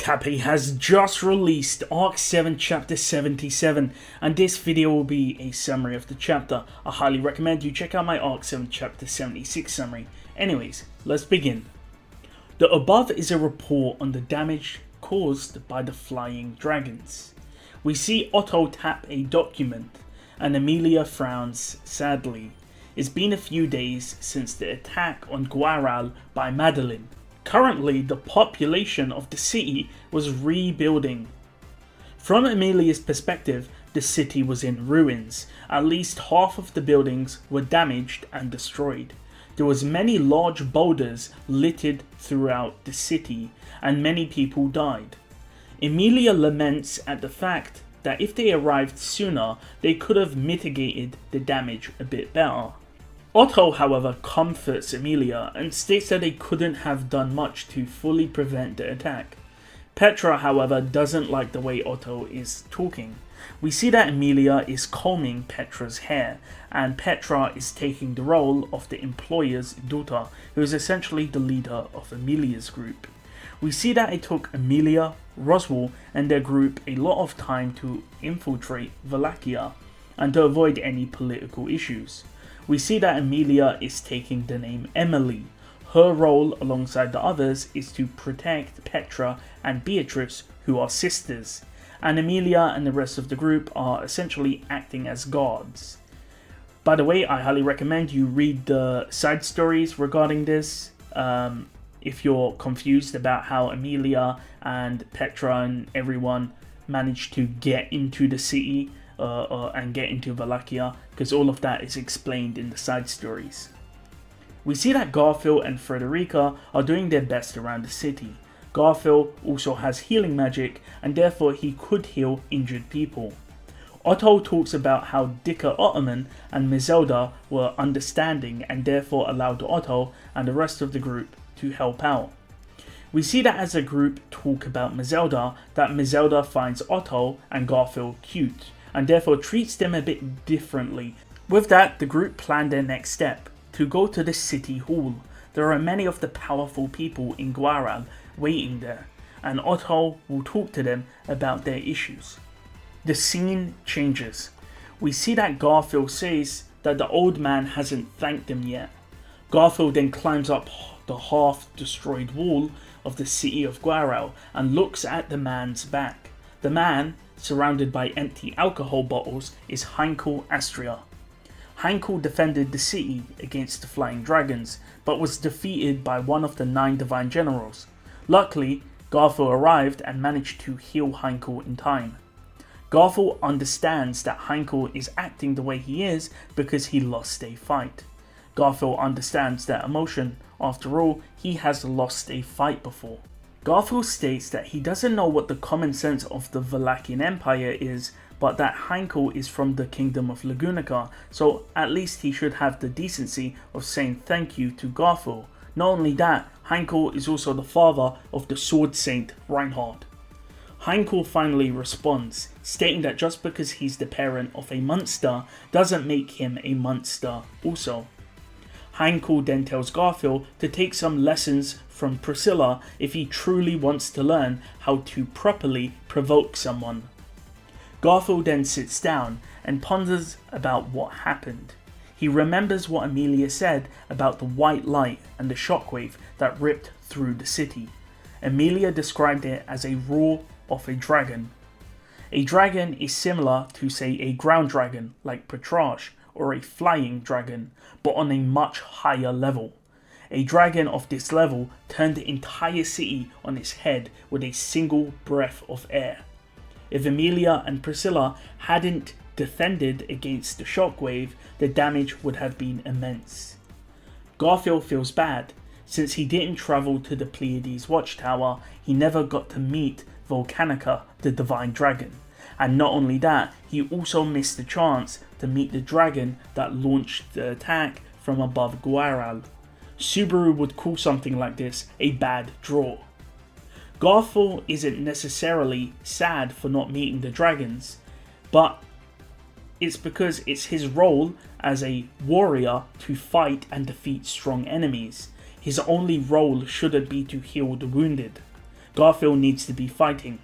Okapi has just released Arc 7 Chapter 77, and this video will be a summary of the chapter. I highly recommend you check out my Arc 7 Chapter 76 summary. Anyways, let's begin. The above is a report on the damage caused by the flying dragons. We see Otto tap a document, and Emilia frowns sadly. It's been a few days since the attack on Guaral by Madeline. Currently, the population of the city was rebuilding. From Emilia's perspective, the city was in ruins. At least half of the buildings were damaged and destroyed. There was many large boulders littered throughout the city, and many people died. Emilia laments at the fact that if they arrived sooner, they could have mitigated the damage a bit better. Otto, however, comforts Emilia and states that they couldn't have done much to fully prevent the attack. Petra, however, doesn't like the way Otto is talking. We see that Emilia is combing Petra's hair, and Petra is taking the role of the employer's daughter, who is essentially the leader of Emilia's group. We see that it took Emilia, Roswell, and their group a lot of time to infiltrate Wallachia and to avoid any political issues. We see that Emilia is taking the name Emily. Her role alongside the others is to protect Petra and Beatrice, who are sisters, and Emilia and the rest of the group are essentially acting as guards. By the way, I highly recommend you read the side stories regarding this if you're confused about how Emilia and Petra and everyone managed to get into the city and get into Wallachia, because all of that is explained in the side stories. We see that Garfiel and Frederica are doing their best around the city. Garfiel also has healing magic, and therefore he could heal injured people. Otto talks about how Dicker Ottoman and Mizelda were understanding and therefore allowed Otto and the rest of the group to help out. We see that as a group talk about Mizelda, that Mizelda finds Otto and Garfiel cute, and therefore treats them a bit differently. With that, the group planned their next step, to go to the city hall. There are many of the powerful people in Guaral waiting there, and Otto will talk to them about their issues. The scene changes. We see that Garfiel says that the old man hasn't thanked him yet. Garfiel then climbs up the half-destroyed wall of the city of Guaral and looks at the man's back. The man, surrounded by empty alcohol bottles, is Heinkel Astria. Heinkel defended the city against the flying dragons, but was defeated by one of the 9 divine generals. Luckily, Garfiel arrived and managed to heal Heinkel in time. Garfiel understands that Heinkel is acting the way he is because he lost a fight. Garfiel understands that emotion. After all, he has lost a fight before. Garfiel states that he doesn't know what the common sense of the Wallachian Empire is, but that Heinkel is from the kingdom of Lagunica, so at least he should have the decency of saying thank you to Garfiel. Not only that, Heinkel is also the father of the sword saint Reinhard. Heinkel finally responds, stating that just because he's the parent of a monster doesn't make him a monster also. Heinkel then tells Garfiel to take some lessons from Priscilla if he truly wants to learn how to properly provoke someone. Garfiel then sits down and ponders about what happened. He remembers what Emilia said about the white light and the shockwave that ripped through the city. Emilia described it as a roar of a dragon. A dragon is similar to, say, a ground dragon like Petrarch, or a flying dragon, but on a much higher level. A dragon of this level turned the entire city on its head with a single breath of air. If Emilia and Priscilla hadn't defended against the shockwave, the damage would have been immense. Garfiel feels bad. Since he didn't travel to the Pleiades watchtower, he never got to meet Volcanica, the divine dragon. And not only that, he also missed the chance to meet the dragon that launched the attack from above Guaral. Subaru would call something like this a bad draw. Garfiel isn't necessarily sad for not meeting the dragons, but it's because it's his role as a warrior to fight and defeat strong enemies. His only role shouldn't be to heal the wounded. Garfiel needs to be fighting.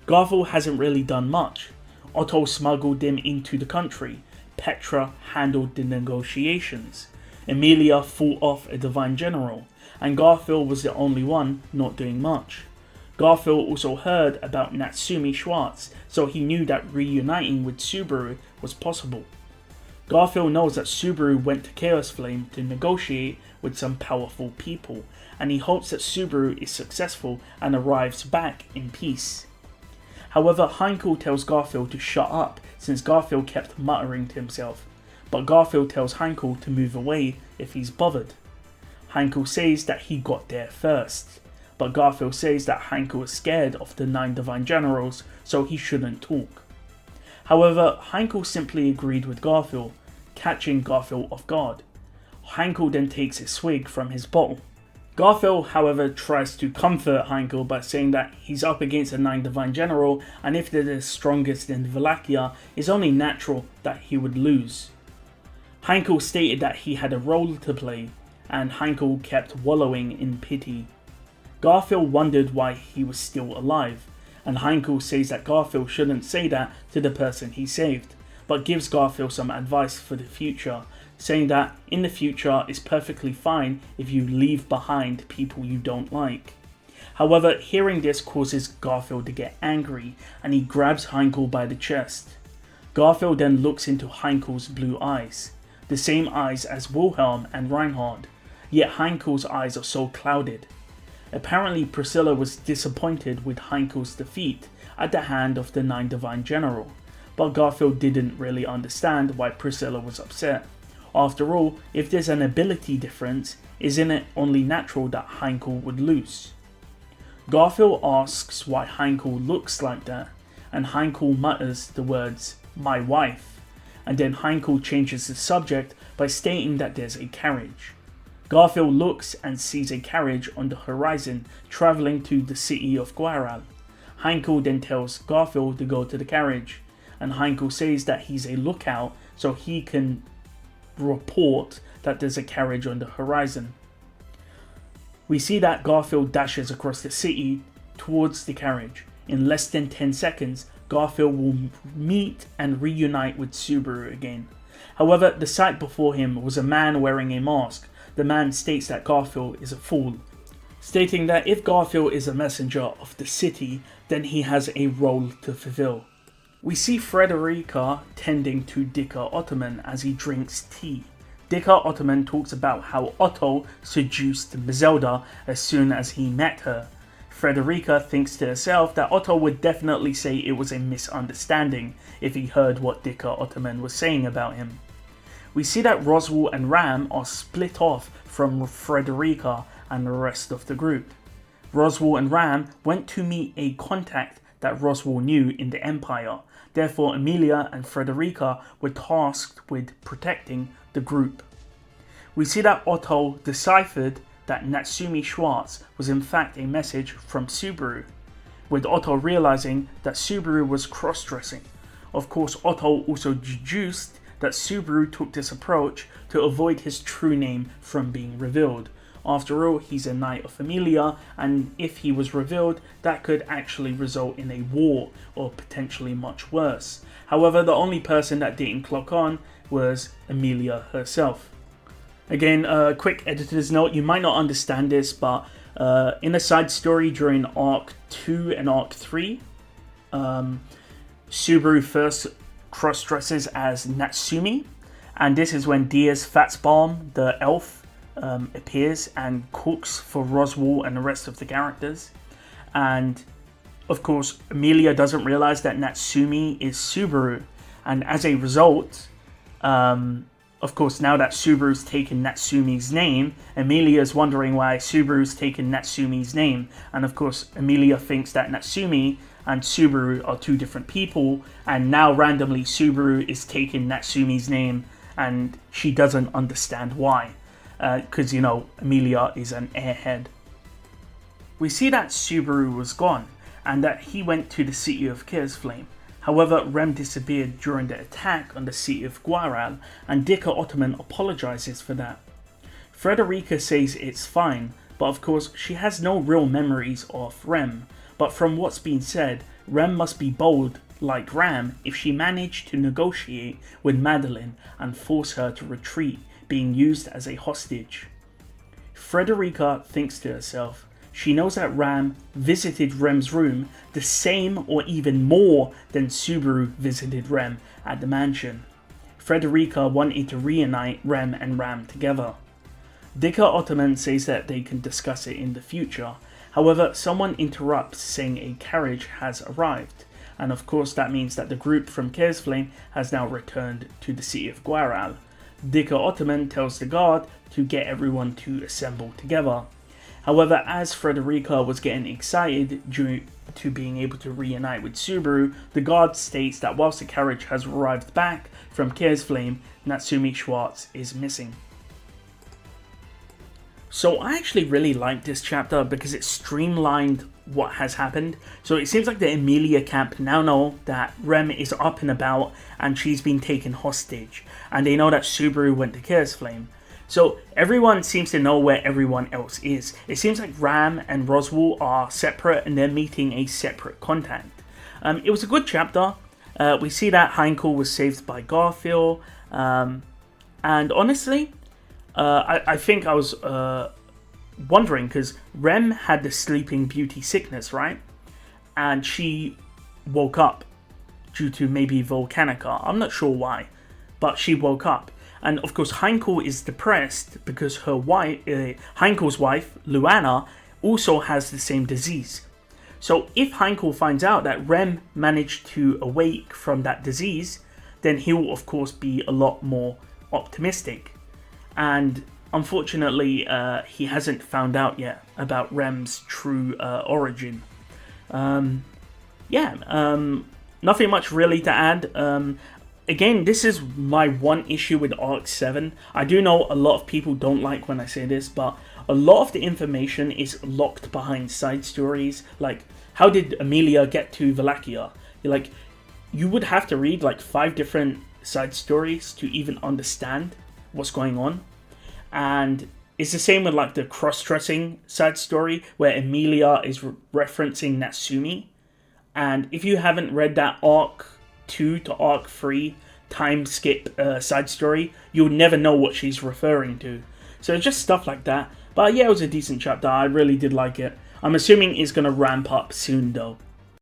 Garfiel hasn't really done much. Otto smuggled him into the country. Petra handled the negotiations. Emilia fought off a divine general, and Garfiel was the only one not doing much. Garfiel also heard about Natsuki Subaru, so he knew that reuniting with Subaru was possible. Garfiel knows that Subaru went to Chaos Flame to negotiate with some powerful people, and he hopes that Subaru is successful and arrives back in peace. However, Heinkel tells Garfiel to shut up since Garfiel kept muttering to himself, but Garfiel tells Heinkel to move away if he's bothered. Heinkel says that he got there first, but Garfiel says that Heinkel is scared of the 9 divine generals, so he shouldn't talk. However, Heinkel simply agreed with Garfiel, catching Garfiel off guard. Heinkel then takes a swig from his bottle. Garfiel, however, tries to comfort Heinkel by saying that he's up against a 9 divine general, and if they're the strongest in Wallachia, it's only natural that he would lose. Heinkel stated that he had a role to play, and Heinkel kept wallowing in pity. Garfiel wondered why he was still alive, and Heinkel says that Garfiel shouldn't say that to the person he saved, but gives Garfiel some advice for the future, saying that in the future it's perfectly fine if you leave behind people you don't like. However, hearing this causes Garfiel to get angry, and he grabs Heinkel by the chest. Garfiel then looks into Heinkel's blue eyes, the same eyes as Wilhelm and Reinhard, yet Heinkel's eyes are so clouded. Apparently Priscilla was disappointed with Heinkel's defeat at the hand of the 9 divine general, but Garfiel didn't really understand why Priscilla was upset. After all, if there's an ability difference, isn't it only natural that Heinkel would lose? Garfiel asks why Heinkel looks like that, and Heinkel mutters the words, "my wife," and then Heinkel changes the subject by stating that there's a carriage. Garfiel looks and sees a carriage on the horizon travelling to the city of Guaral. Heinkel then tells Garfiel to go to the carriage, and Heinkel says that he's a lookout so he can report that there's a carriage on the horizon. We see that Garfiel dashes across the city towards the carriage. In less than 10 seconds, Garfiel will meet and reunite with Subaru again. However, the sight before him was a man wearing a mask. The man states that Garfiel is a fool, stating that if Garfiel is a messenger of the city, then he has a role to fulfill. We see Frederica tending to Dicker Ottoman as he drinks tea. Dicker Ottoman talks about how Otto seduced Zelda as soon as he met her. Frederica thinks to herself that Otto would definitely say it was a misunderstanding if he heard what Dicker Ottoman was saying about him. We see that Roswell and Ram are split off from Frederica and the rest of the group. Roswell and Ram went to meet a contact that Roswell knew in the Empire. Therefore, Emilia and Frederica were tasked with protecting the group. We see that Otto deciphered that Natsuki Subaru was in fact a message from Subaru, with Otto realizing that Subaru was cross-dressing. Of course, Otto also deduced that Subaru took this approach to avoid his true name from being revealed. After all, he's a knight of Emilia, and if he was revealed, that could actually result in a war, or potentially much worse. However, the only person that didn't clock on was Emilia herself. Again, a quick editor's note, you might not understand this, but in a side story during Arc 2 and Arc 3, Subaru first cross-dresses as Natsumi, and this is when Diaz Fatsbalm, the elf, appears and cooks for Roswell and the rest of the characters. And of course, Emilia doesn't realize that Natsumi is Subaru, and as a result, of course, now that Subaru's taken Natsumi's name, Emilia's wondering why Subaru's taken Natsumi's name. And of course, Emilia thinks that Natsumi and Subaru are two different people, and now randomly Subaru is taking Natsumi's name, and she doesn't understand why. Because, you know, Emilia is an airhead. We see that Subaru was gone, and that he went to the city of Chaos Flame. However, Rem disappeared during the attack on the city of Guaral, and Dicker Ottoman apologizes for that. Frederica says it's fine, but of course she has no real memories of Rem. But from what's been said, Rem must be bold like Ram if she managed to negotiate with Madeline and force her to retreat, being used as a hostage. Frederica thinks to herself. She knows that Ram visited Rem's room the same or even more than Subaru visited Rem at the mansion. Frederica wanted to reunite Rem and Ram together. Dicker Ottoman says that they can discuss it in the future. However, someone interrupts saying a carriage has arrived. And of course that means that the group from Kersflame has now returned to the city of Guaral. Dicker Ottoman tells the guard to get everyone to assemble together. However, as Frederica was getting excited due to being able to reunite with Subaru, the guard states that whilst the carriage has arrived back from Kersflame, Natsumi Schwartz is missing. So I actually really like this chapter because it streamlined what has happened. So it seems like the Emilia camp now know that Rem is up and about and she's been taken hostage. And they know that Subaru went to Kersflame. So everyone seems to know where everyone else is. It seems like Ram and Roswell are separate and they're meeting a separate contact. It was a good chapter. We see that Heinkel was saved by Garfiel. And honestly, I think I was wondering because Rem had the Sleeping Beauty sickness, right? And she woke up due to maybe Volcanica. I'm not sure why, but she woke up. And of course, Heinkel is depressed because her wife, Heinkel's wife, Luana, also has the same disease. So if Heinkel finds out that Rem managed to awake from that disease, then he will of course be a lot more optimistic. And unfortunately, he hasn't found out yet about Rem's true origin. Nothing much really to add. Again, this is my one issue with Arc 7. I do know a lot of people don't like when I say this, but a lot of the information is locked behind side stories. Like, how did Emilia get to Wallachia? You would have to read like 5 different side stories to even understand what's going on. And it's the same with like the cross-dressing side story where Emilia is referencing Natsumi. And if you haven't read that Arc 2 to Arc 3 time skip side story, you'll never know what she's referring to. So it's just stuff like that. But yeah, it was a decent chapter. I really did like it. I'm assuming it's going to ramp up soon though.